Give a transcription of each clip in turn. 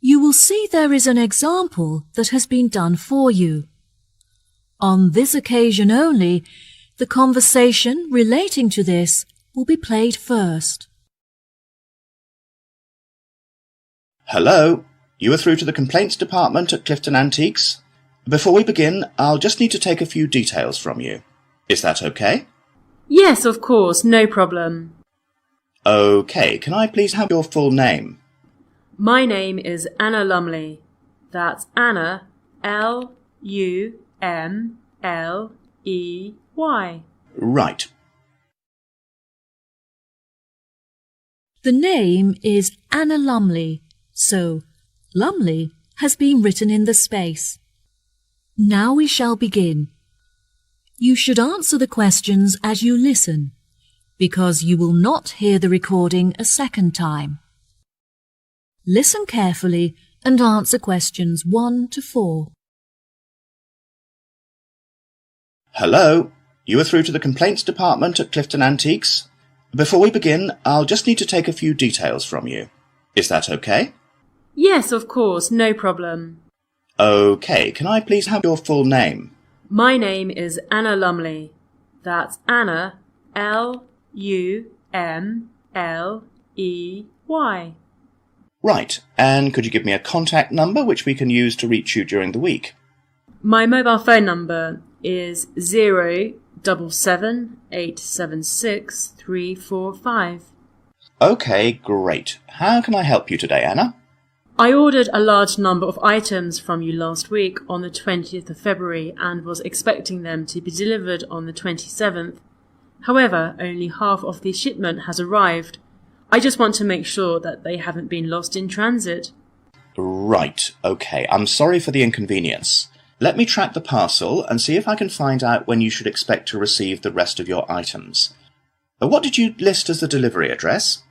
You will see there is an example that has been done for you. On this occasion only, the conversation relating to this will be played first. Hello, you are through to the complaints department at Clifton Antiques. Before we begin, I'll just need to take a few details from you. Is that okay? Yes, of course, no problem. Okay, can I please have your full name? My name is Anna Lumley. That's Anna, L-U-M-L-E-Y. Right. The name is Anna Lumley, so Lumley has been written in the space. Now we shall begin. You should answer the questions as you listen, because you will not hear the recording a second time. Listen carefully and answer questions 1 to 4. Hello, you are through to the complaints department at Clifton Antiques. Before we begin, I'll just need to take a few details from you. Is that okay? Yes, of course, no problem. Okay, can I please have your full name? My name is Anna Lumley. That's Anna, L-U-M-L-E-Y. Right, and could you give me a contact number which we can use to reach you during the week? My mobile phone number is 077-876-345. Okay, great. How can I help you today, Anna? I ordered a large number of items from you last week on the 20th of February and was expecting them to be delivered on the 27th. However, only half of the shipment has arrived. I just want to make sure that they haven't been lost in transit. Right, okay. I'm sorry for the inconvenience. Let me track the parcel and see if I can find out when you should expect to receive the rest of your items. What did you list as the delivery address?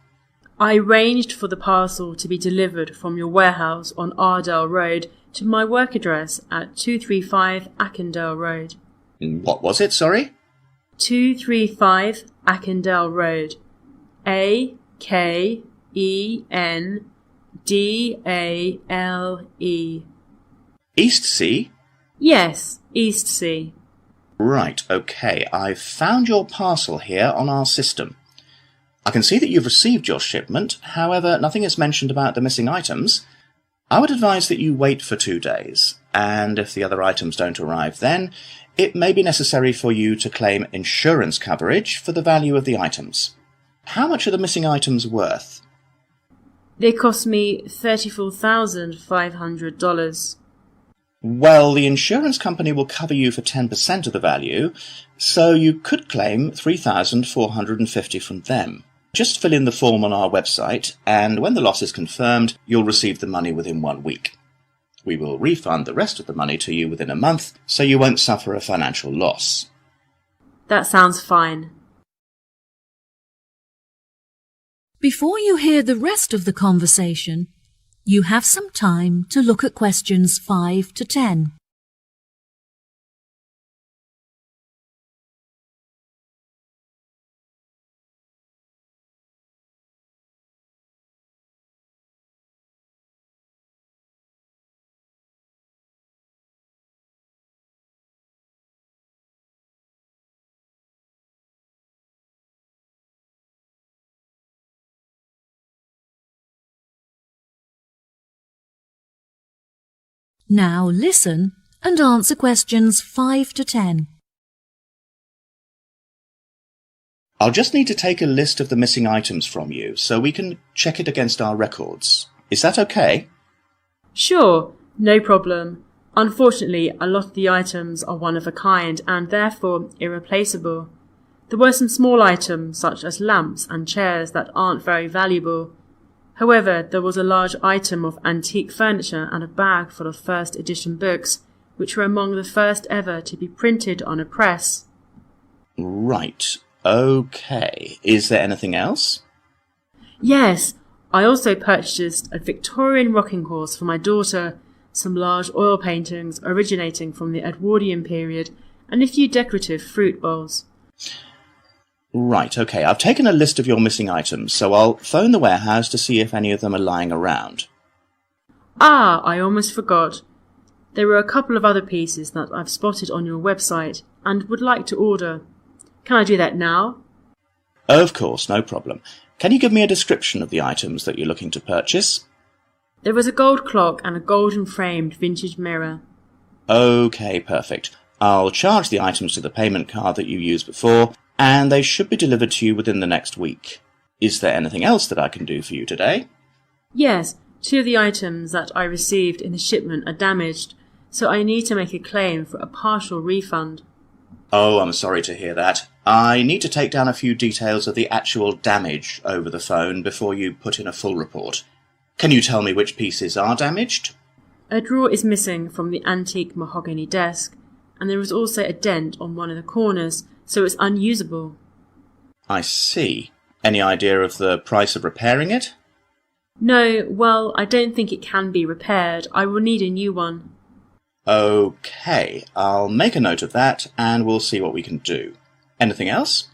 I arranged for the parcel to be delivered from your warehouse on Ardale Road to my work address at 235 Ackendale Road. What was it, sorry? 235 Ackendale Road. A-K-E-N-D-A-L-E. Eastsea? Yes, Eastsea. Right, okay. I've found your parcel here on our system. I can see that you've received your shipment, however, nothing is mentioned about the missing items. I would advise that you wait for 2 days, and if the other items don't arrive then, it may be necessary for you to claim insurance coverage for the value of the items. How much are the missing items worth? They cost me $34,500. Well, the insurance company will cover you for 10% of the value, so you could claim $3,450 from them. Just fill in the form on our website, and when the loss is confirmed, you'll receive the money within 1 week. We will refund the rest of the money to you within a month, so you won't suffer a financial loss. That sounds fine. Before you hear the rest of the conversation, you have some time to look at questions 5 to 10. Now listen and answer questions 5 to 10. I'll just need to take a list of the missing items from you so we can check it against our records. Is that okay? Sure, no problem. Unfortunately, a lot of the items are one of a kind and therefore irreplaceable. There were some small items such as lamps and chairs that aren't very valuable. However, there was a large item of antique furniture and a bag full of first edition books, which were among the first ever to be printed on a press. Right, okay. Is there anything else? Yes, I also purchased a Victorian rocking horse for my daughter, some large oil paintings originating from the Edwardian period, and a few decorative fruit bowls. Right, okay. I've taken a list of your missing items, so I'll phone the warehouse to see if any of them are lying around. Ah, I almost forgot. There were a couple of other pieces that I've spotted on your website and would like to order. Can I do that now? Of course, no problem. Can you give me a description of the items that you're looking to purchase? There was a gold clock and a golden framed vintage mirror. OK, perfect. I'll charge the items to the payment card that you used before, and they should be delivered to you within the next week. Is there anything else that I can do for you today? Yes, 2 of the items that I received in the shipment are damaged, so I need to make a claim for a partial refund. Oh, I'm sorry to hear that. I need to take down a few details of the actual damage over the phone before you put in a full report. Can you tell me which pieces are damaged? A drawer is missing from the antique mahogany desk, and there is also a dent on one of the corners, so it's unusable. I see. Any idea of the price of repairing it? No, well, I don't think it can be repaired. I will need a new one. OK, I'll make a note of that and we'll see what we can do. Anything else?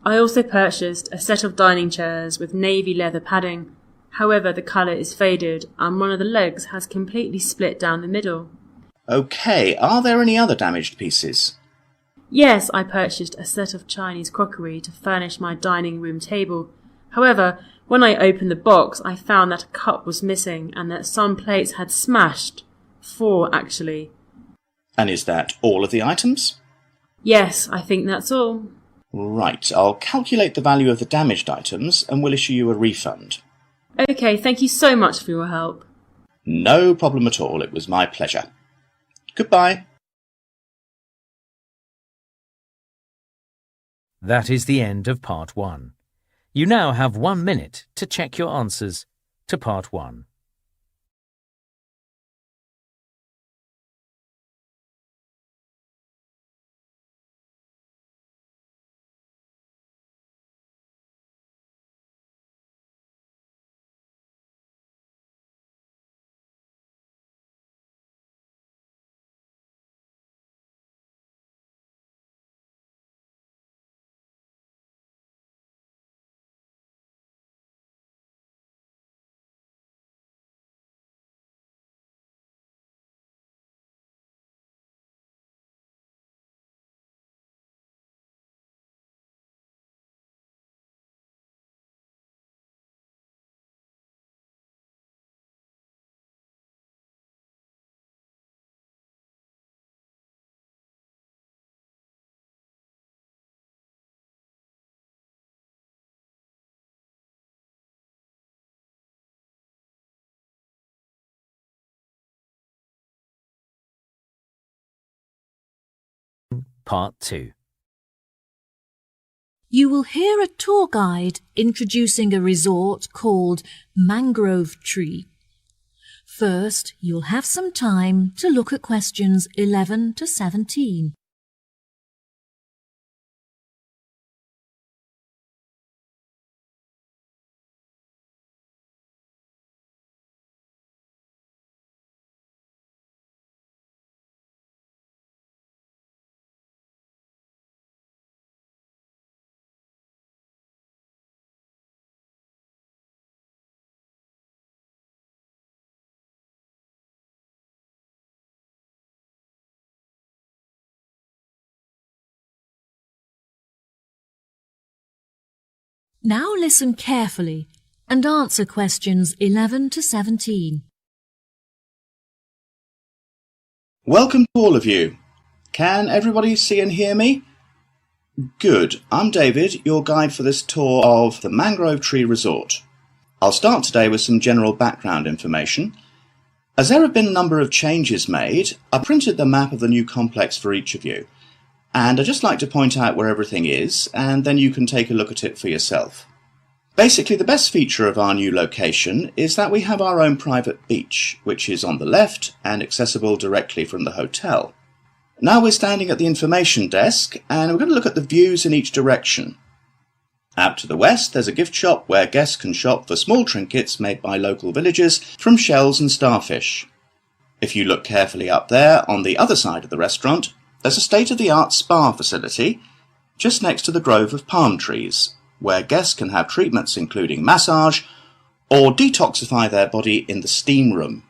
I also purchased a set of dining chairs with navy leather padding. However, the colour is faded and one of the legs has completely split down the middle. OK, are there any other damaged pieces? Yes, I purchased a set of Chinese crockery to furnish my dining room table. However, when I opened the box, I found that a cup was missing and that some plates had smashed. 4, actually. And is that all of the items? Yes, I think that's all. Right, I'll calculate the value of the damaged items and we'll issue you a refund. OK, thank you so much for your help. No problem at all, it was my pleasure. Goodbye. That is the end of Part 1. You now have 1 minute to check your answers to Part 1. Part 2. You will hear a tour guide introducing a resort called Mangrove Tree. First, you'll have some time to look at questions 11 to 17. Now listen carefully and answer questions 11 to 17. Welcome to all of you. Can everybody see and hear me? Good. I'm David, your guide for this tour of the Mangrove Tree Resort. I'll start today with some general background information. As there have been a number of changes made, I printed the map of the new complex for each of you. And I'd just like to point out where everything is, and then you can take a look at it for yourself. Basically, the best feature of our new location is that we have our own private beach, which is on the left and accessible directly from the hotel. Now we're standing at the information desk, and we're going to look at the views in each direction. Out to the west, there's a gift shop where guests can shop for small trinkets made by local villagers from shells and starfish. If you look carefully up there, on the other side of the restaurant, there's a state-of-the-art spa facility just next to the grove of palm trees, where guests can have treatments including massage or detoxify their body in the steam room.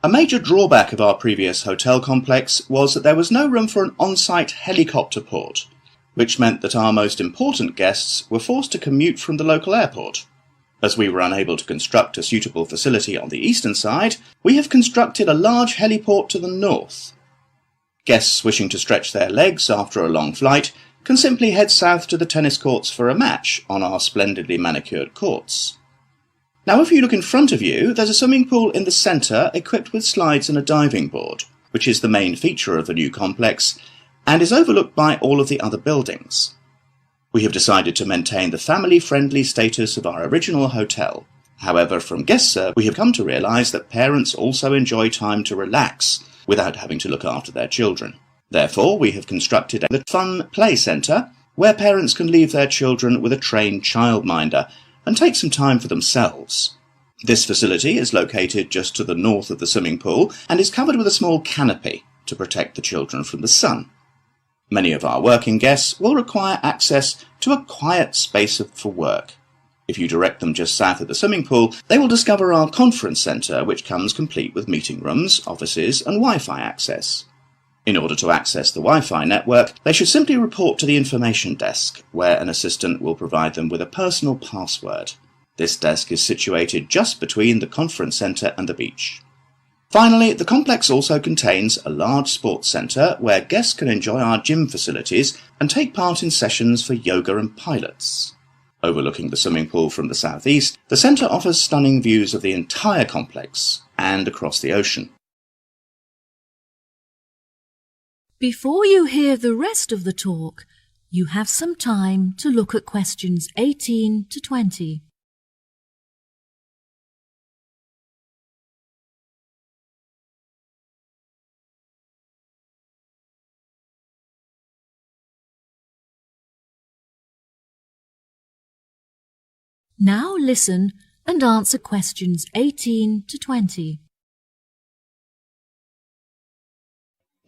A major drawback of our previous hotel complex was that there was no room for an on-site helicopter port, which meant that our most important guests were forced to commute from the local airport. As we were unable to construct a suitable facility on the eastern side, we have constructed a large heliport to the north. Guests wishing to stretch their legs after a long flight can simply head south to the tennis courts for a match on our splendidly manicured courts. Now, if you look in front of you, there's a swimming pool in the centre equipped with slides and a diving board, which is the main feature of the new complex, and is overlooked by all of the other buildings. We have decided to maintain the family-friendly status of our original hotel. However, from guest service, we have come to realise that parents also enjoy time to relax without having to look after their children. Therefore, we have constructed a fun play centre where parents can leave their children with a trained childminder and take some time for themselves. This facility is located just to the north of the swimming pool and is covered with a small canopy to protect the children from the sun. Many of our working guests will require access to a quiet space for work. If you direct them just south of the swimming pool, they will discover our conference centre, which comes complete with meeting rooms, offices and Wi-Fi access. In order to access the Wi-Fi network, they should simply report to the information desk, where an assistant will provide them with a personal password. This desk is situated just between the conference centre and the beach. Finally, the complex also contains a large sports centre where guests can enjoy our gym facilities and take part in sessions for yoga and pilates. Overlooking the swimming pool from the southeast, the centre offers stunning views of the entire complex and across the ocean. Before you hear the rest of the talk, you have some time to look at questions 18 to 20. Now listen and answer questions 18 to 20.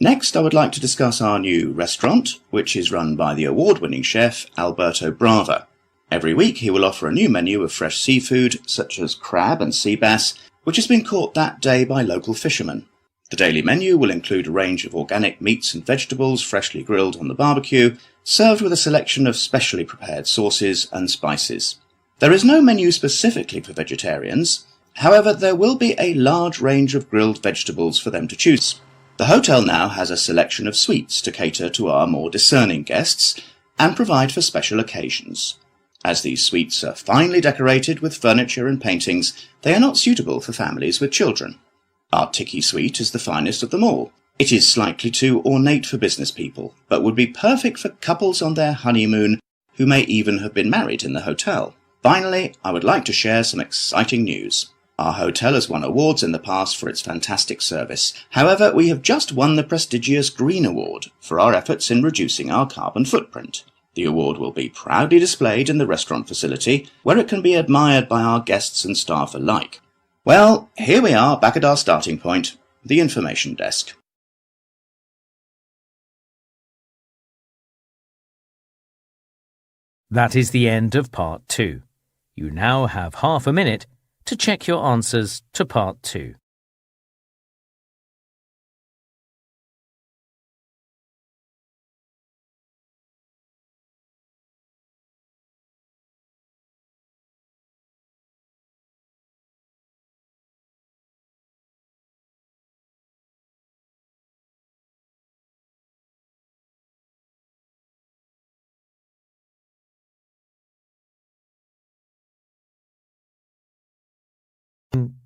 Next, I would like to discuss our new restaurant, which is run by the award-winning chef Alberto Brava. Every week he will offer a new menu of fresh seafood, such as crab and sea bass, which has been caught that day by local fishermen. The daily menu will include a range of organic meats and vegetables freshly grilled on the barbecue, served with a selection of specially prepared sauces and spices. There is no menu specifically for vegetarians. However, there will be a large range of grilled vegetables for them to choose. The hotel now has a selection of sweets to cater to our more discerning guests and provide for special occasions. As these sweets are finely decorated with furniture and paintings, they are not suitable for families with children. Our Tiki sweet is the finest of them all. It is slightly too ornate for business people, but would be perfect for couples on their honeymoon who may even have been married in the hotel. Finally, I would like to share some exciting news. Our hotel has won awards in the past for its fantastic service. However, we have just won the prestigious Green Award for our efforts in reducing our carbon footprint. The award will be proudly displayed in the restaurant facility, where it can be admired by our guests and staff alike. Well, here we are back at our starting point, the information desk. That is the end of part 2. You now have half a minute to check your answers to part 2.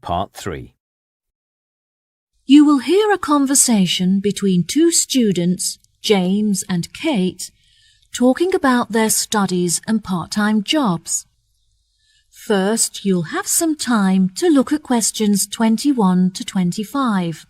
Part 3. You will hear a conversation between two students, James and Kate, talking about their studies and part-time jobs. First, you'll have some time to look at questions 21 to 25.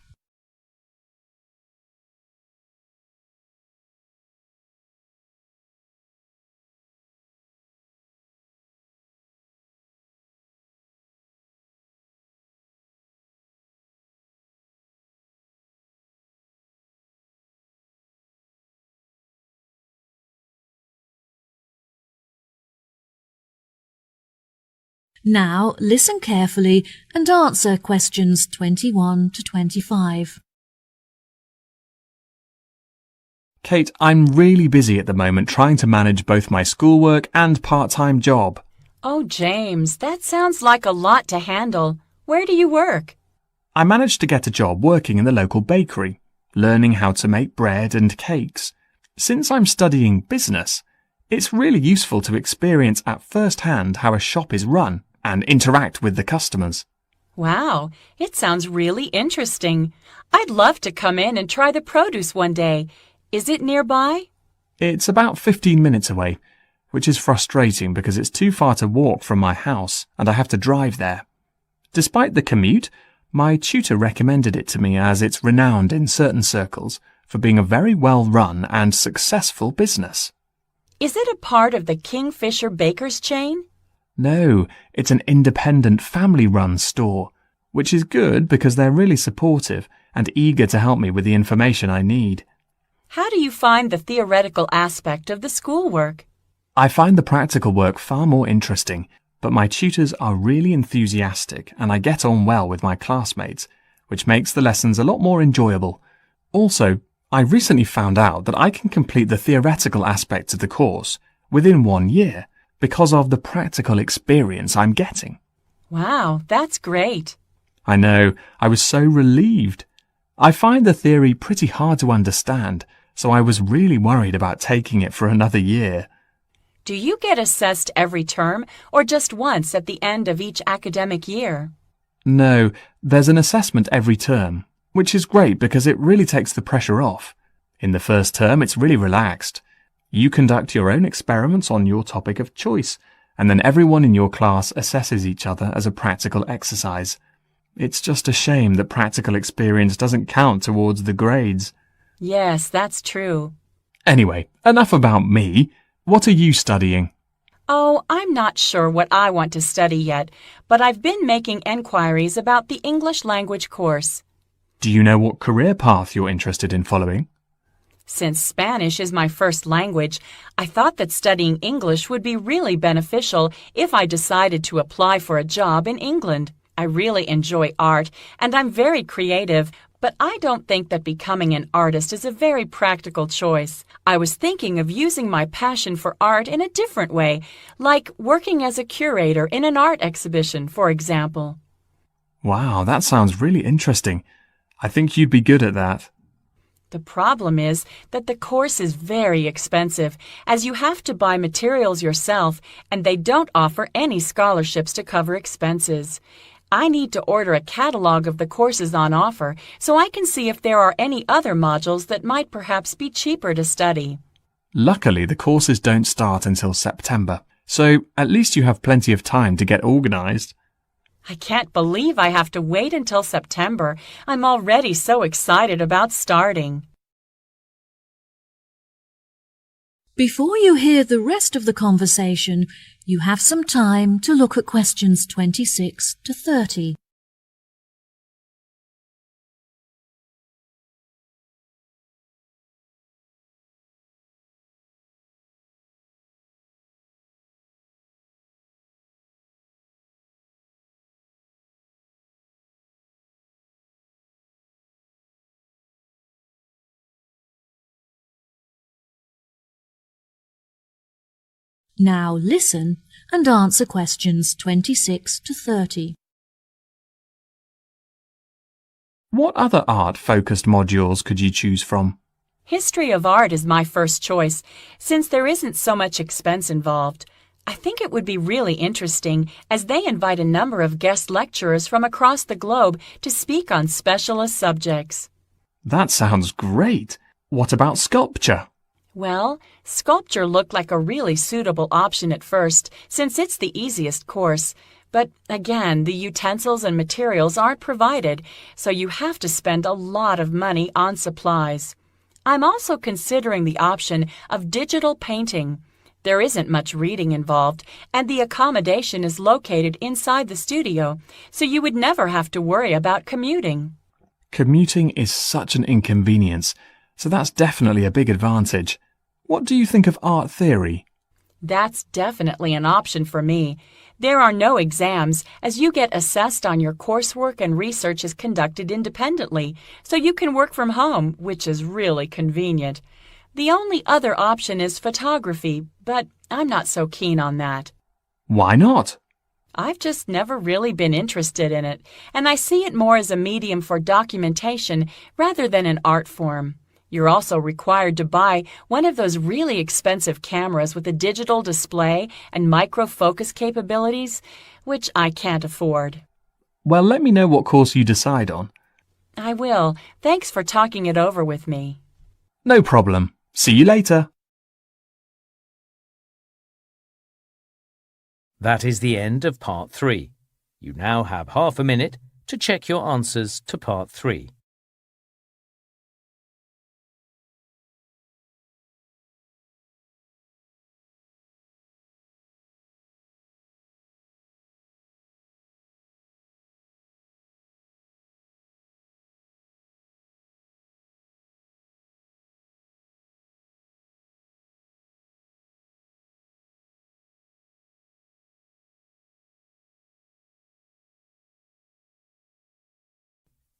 Now listen carefully and answer questions 21 to 25. Kate, I'm really busy at the moment trying to manage both my schoolwork and part-time job. Oh, James, that sounds like a lot to handle. Where do you work? I managed to get a job working in the local bakery, learning how to make bread and cakes. Since I'm studying business, it's really useful to experience at first hand how a shop is run and interact with the customers. Wow, it sounds really interesting. I'd love to come in and try the produce one day. Is it nearby? It's about 15 minutes away, which is frustrating because it's too far to walk from my house and I have to drive there. Despite the commute, my tutor recommended it to me as it's renowned in certain circles for being a very well-run and successful business. Is it a part of the Kingfisher Bakers chain? No, it's an independent family-run store, which is good because they're really supportive and eager to help me with the information I need. How do you find the theoretical aspect of the schoolwork? I find the practical work far more interesting, but my tutors are really enthusiastic and I get on well with my classmates, which makes the lessons a lot more enjoyable. Also, I recently found out that I can complete the theoretical aspects of the course within 1 year because of the practical experience I'm getting. Wow, that's great. I know, I was so relieved. I find the theory pretty hard to understand, so I was really worried about taking it for another year. Do you get assessed every term or just once at the end of each academic year? No, there's an assessment every term, which is great because it really takes the pressure off. In the first term, it's really relaxed. You conduct your own experiments on your topic of choice, and then everyone in your class assesses each other as a practical exercise. It's just a shame that practical experience doesn't count towards the grades. Yes, that's true. Anyway, enough about me. What are you studying? Oh, I'm not sure what I want to study yet, but I've been making enquiries about the English language course. Do you know what career path you're interested in following? Since Spanish is my first language, I thought that studying English would be really beneficial if I decided to apply for a job in England. I really enjoy art, and I'm very creative, but I don't think that becoming an artist is a very practical choice. I was thinking of using my passion for art in a different way, like working as a curator in an art exhibition, for example. Wow, that sounds really interesting. I think you'd be good at that. The problem is that the course is very expensive, as you have to buy materials yourself, and they don't offer any scholarships to cover expenses. I need to order a catalog of the courses on offer so I can see if there are any other modules that might perhaps be cheaper to study. Luckily, the courses don't start until September, so at least you have plenty of time to get organised. I can't believe I have to wait until September. I'm already so excited about starting. Before you hear the rest of the conversation, you have some time to look at questions 26 to 30. Now listen and answer questions 26 to 30. What other art-focused modules could you choose from? History of art is my first choice, since there isn't so much expense involved. I think it would be really interesting, as they invite a number of guest lecturers from across the globe to speak on specialist subjects. That sounds great. What about sculpture? Well, sculpture looked like a really suitable option at first, since it's the easiest course. But again, the utensils and materials aren't provided, so you have to spend a lot of money on supplies. I'm also considering the option of digital painting. There isn't much reading involved, and the accommodation is located inside the studio, so you would never have to worry about commuting. Commuting is such an inconvenience, so that's definitely a big advantage. What do you think of art theory? That's definitely an option for me. There are no exams, as you get assessed on your coursework and research is conducted independently, so you can work from home, which is really convenient. The only other option is photography, but I'm not so keen on that. Why not? I've just never really been interested in it, and I see it more as a medium for documentation rather than an art form. You're also required to buy one of those really expensive cameras with a digital display and micro-focus capabilities, which I can't afford. Well, let me know what course you decide on. I will. Thanks for talking it over with me. No problem. See you later. That is the end of Part 3. You now have half a minute to check your answers to Part 3.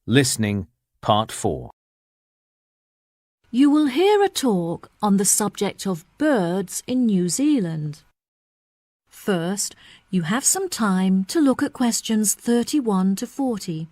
Listening, Part 4. You will hear a talk on the subject of birds in New Zealand. First, you have some time to look at questions 31 to 40.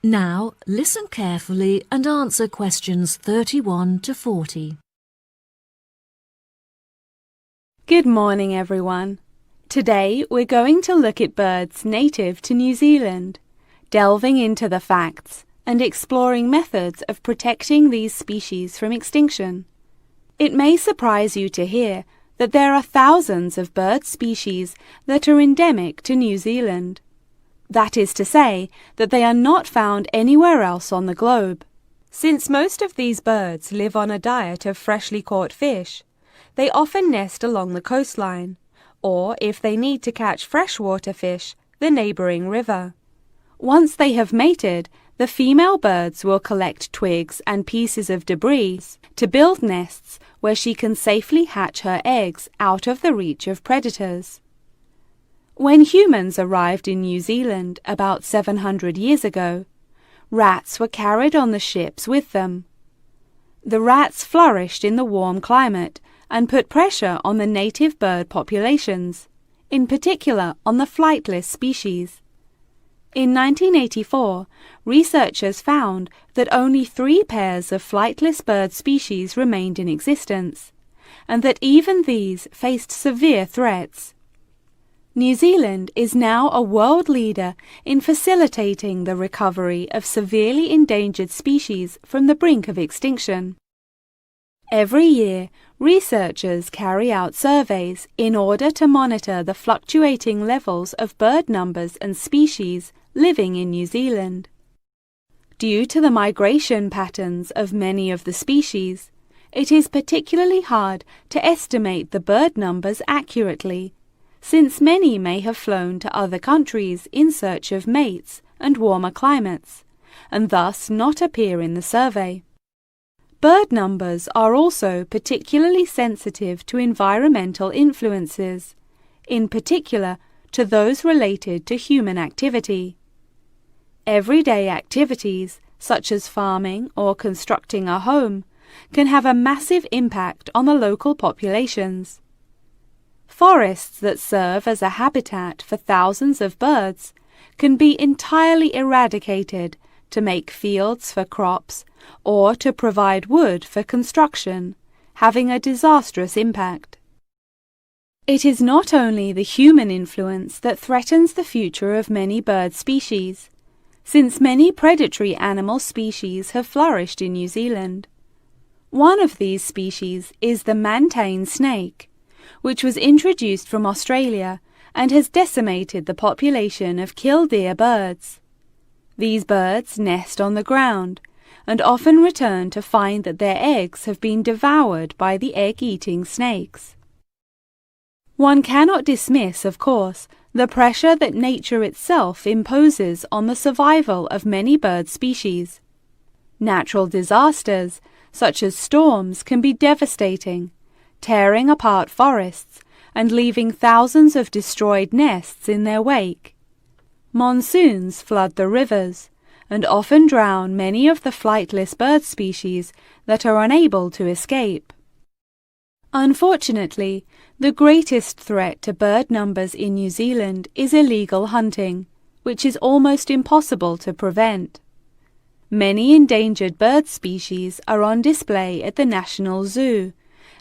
Now, listen carefully and answer questions 31 to 40. Good morning, everyone. Today we're going to look at birds native to New Zealand, delving into the facts and exploring methods of protecting these species from extinction. It may surprise you to hear that there are thousands of bird species that are endemic to New Zealand. That is to say that they are not found anywhere else on the globe. Since most of these birds live on a diet of freshly caught fish, they often nest along the coastline, or if they need to catch freshwater fish, the neighbouring river. Once they have mated, the female birds will collect twigs and pieces of debris to build nests where she can safely hatch her eggs out of the reach of predators. When humans arrived in New Zealand about 700 years ago, rats were carried on the ships with them. The rats flourished in the warm climate and put pressure on the native bird populations, in particular on the flightless species. In 1984, researchers found that only 3 pairs of flightless bird species remained in existence, and that even these faced severe threats. New Zealand is now a world leader in facilitating the recovery of severely endangered species from the brink of extinction. Every year, researchers carry out surveys in order to monitor the fluctuating levels of bird numbers and species living in New Zealand. Due to the migration patterns of many of the species, it is particularly hard to estimate the bird numbers accurately, since many may have flown to other countries in search of mates and warmer climates, and thus not appear in the survey. Bird numbers are also particularly sensitive to environmental influences, in particular to those related to human activity. Everyday activities, such as farming or constructing a home, can have a massive impact on the local populations. Forests that serve as a habitat for thousands of birds can be entirely eradicated to make fields for crops or to provide wood for construction, having a disastrous impact. It is not only the human influence that threatens the future of many bird species, since many predatory animal species have flourished in New Zealand. One of these species is the mantane snake, which was introduced from Australia and has decimated the population of killdeer birds. These birds nest on the ground and often return to find that their eggs have been devoured by the egg-eating snakes. One cannot dismiss, of course, the pressure that nature itself imposes on the survival of many bird species. Natural disasters, such as storms, can be devastating, tearing apart forests and leaving thousands of destroyed nests in their wake. Monsoons flood the rivers and often drown many of the flightless bird species that are unable to escape. Unfortunately, the greatest threat to bird numbers in New Zealand is illegal hunting, which is almost impossible to prevent. Many endangered bird species are on display at the National Zoo,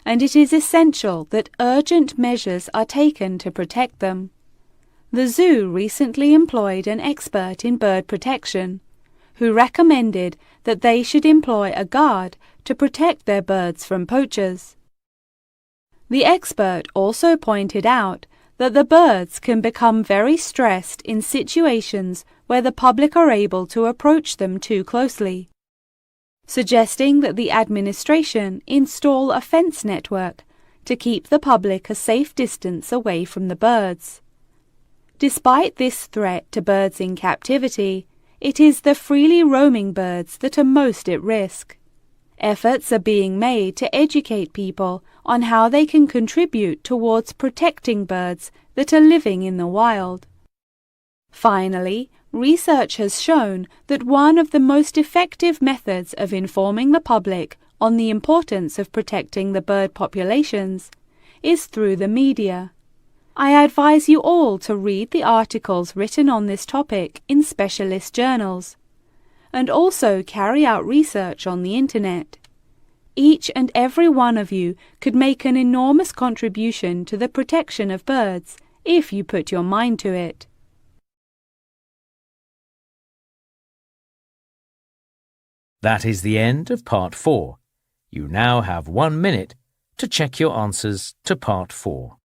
and it is essential that urgent measures are taken to protect them. The zoo recently employed an expert in bird protection, who recommended that they should employ a guard to protect their birds from poachers. The expert also pointed out that the birds can become very stressed in situations where the public are able to approach them too closely, suggesting that the administration install a fence network to keep the public a safe distance away from the birds. Despite this threat to birds in captivity, it is the freely roaming birds that are most at risk. Efforts are being made to educate people on how they can contribute towards protecting birds that are living in the wild. Finally, research has shown that one of the most effective methods of informing the public on the importance of protecting the bird populations is through the media. I advise you all to read the articles written on this topic in specialist journals, and also carry out research on the internet. Each and every one of you could make an enormous contribution to the protection of birds if you put your mind to it. That is the end of Part 4. You now have 1 minute to check your answers to Part 4.